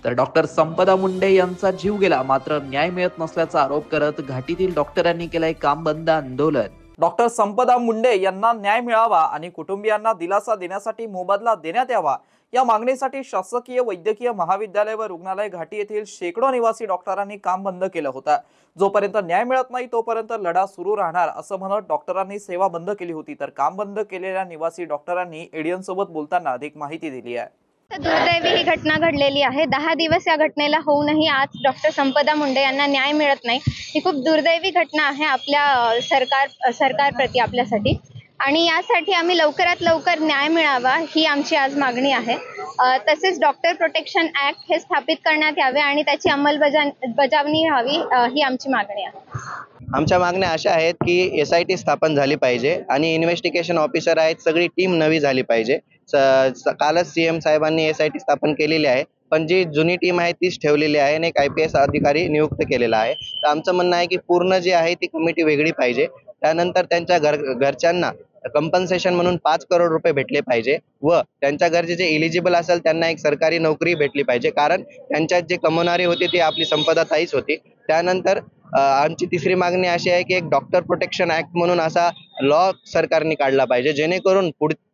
तर डॉक्टर संपदा मुंडे यांचा जीव गेला, मात्र न्याय मिळत नसल्याचा आरोप करत घाटीतील डॉक्टरांनी केलंय काम बंद आंदोलन। डॉक्टर संपदा मुंडे यांना न्याय मिळावा आणि कुटुंबियांना दिलासा देण्यासाठी मोबदला देण्यात यावा या मागणीसाठी शासकीय वैद्यकीय महाविद्यालय व रुग्णालय घाटी येथील शेकडो निवासी डॉक्टरांनी काम बंद केलं होतं। जोपर्यंत न्याय मिळत नाही तोपर्यंत लढा सुरू राहणार असं म्हणत डॉक्टरांनी सेवा बंद केली होती। तर काम बंद केलेल्या निवासी डॉक्टरांनी एडीएन सोबत बोलताना अधिक माहिती दिली आहे। दुर्दैवी ही घटना घडलेली आहे। 10 दिवस या घटनेला होऊनही आज डॉक्टर संपदा मुंडे यांना न्याय मिळत नाही। ही खूप दुर्दैवी घटना आहे आपल्या सरकारप्रती, आपल्यासाठी, आणि यासाठी आम्ही लवकरात लवकर न्याय मिळावा ही आमची आज मागणी आहे। तसेच डॉक्टर प्रोटेक्शन ऍक्ट हे स्थापित करण्यात यावे आणि त्याची अंमलबजावणी व्हावी ही आमची मागणी आहे। आमच्या मागण्या अशा आहेत की SIT स्थापन झाली पाहिजे आणि इन्व्हेस्टिगेशन ऑफिसर आहेत सगळी टीम नवी झाली पाहिजे। कालच CM साहेबांनी SIT स्थापन केलेली आहे, पण जी जुनी टीम आहे तीच ठेवलेली आहे आणि एक IPS अधिकारी नियुक्त केलेला आहे। तर आमचं म्हणणं आहे की पूर्ण जी आहे ती कमिटी वेगळी पाहिजे। त्यानंतर त्यांच्या घरच्यांना कंपन्सेशन म्हणून 5 करोड रुपये भेटले पाहिजे व त्यांच्या घरचे जे एलिजिबल असेल त्यांना एक सरकारी नोकरी भेटली पाहिजे, कारण त्यांच्यात जे कमवणारी होती ती आपली संपदा ताईच होती। त्यानंतर आमची तिसरी मागणी अशी आहे की एक डॉक्टर प्रोटेक्शन ऍक्ट म्हणून असा लॉ सरकारने काढला पाहिजे, जेणेकरून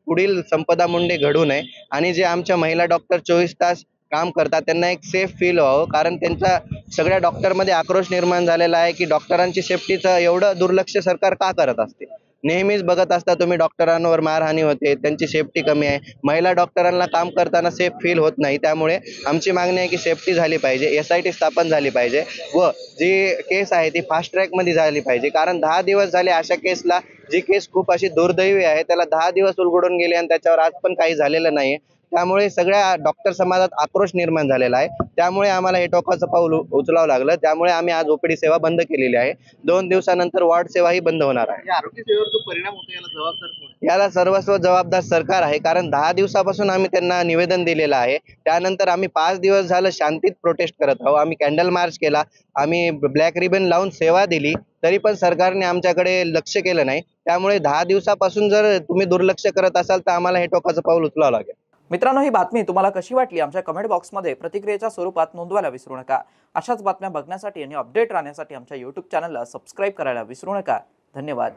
पुढील संपदा मुंडे घडू नये आणि जे आमच्या महिला डॉक्टर 24 तास काम करतात त्यांना एक सेफ फील व्हावं। कारण त्यांच्या सगळ्या डॉक्टरमध्ये आक्रोश निर्माण झालेला आहे की डॉक्टरांची सेफ्टीचं एवढं दुर्लक्ष सरकार का करत असते। नेहमीच बघत असता तुम्ही डॉक्टरांवर मारहाणी होते, त्यांची सेफ्टी कमी आहे, महिला डॉक्टरांना काम करताना सेफ फील होत नाही। त्यामुळे आमची मागणी आहे की सेफ्टी झाली पाहिजे, SIT स्थापन झाली पाहिजे व जी केस आहे ती फास्ट ट्रॅकमध्ये झाली पाहिजे। कारण 10 दिवस झाले अशा केसला, जी केस खूप अशी दुर्दैवी आहे त्याला 10 दिवस उलगडून गेले आणि त्याच्यावर आज पण काही झालेलं नाही। त्यामुळे सगळ्या डॉक्टर समाजात आक्रोश निर्माण झालेला आहे। त्यामुळे आम्हाला हे टोकाचं पाऊल उचलावं लागलं। त्यामुळे आम्ही आज OPD सेवा बंद केलेली आहे। 2 दिवसानंतर वॉर्ड सेवाही बंद होणार आहे। आरोग्य सेवेवर जो परिणाम होतो याला जबाबदार कोण? याला सर्वस्व जबाबदार सरकार आहे, कारण 10 दिवसापासून आम्ही त्यांना निवेदन दिलेलं आहे। त्यानंतर आम्ही 5 दिवस झालं शांतीत प्रोटेस्ट करत आहोत। आम्ही कॅन्डल मार्च केला, आम्ही ब्लॅक रिबन लावून सेवा दिली, तरी पण सरकारने आमच्याकडे लक्ष केलं नाही। त्यामुळे 10 दिवसापासून जर तुम्ही दुर्लक्ष करत असाल तर आम्हाला हे टोकाचं पाऊल उचलावं लागेल। मित्रांनो, ही बातमी तुम्हाला कशी वाटली आमच्या कमेंट बॉक्समध्ये प्रतिक्रियेच्या स्वरूपात नोंदवायला विसरू नका। अशाच बातम्या बघण्यासाठी आणि अपडेट राहण्यासाठी आमच्या YouTube चॅनलला सबस्क्राईब करायला विसरू नका। धन्यवाद।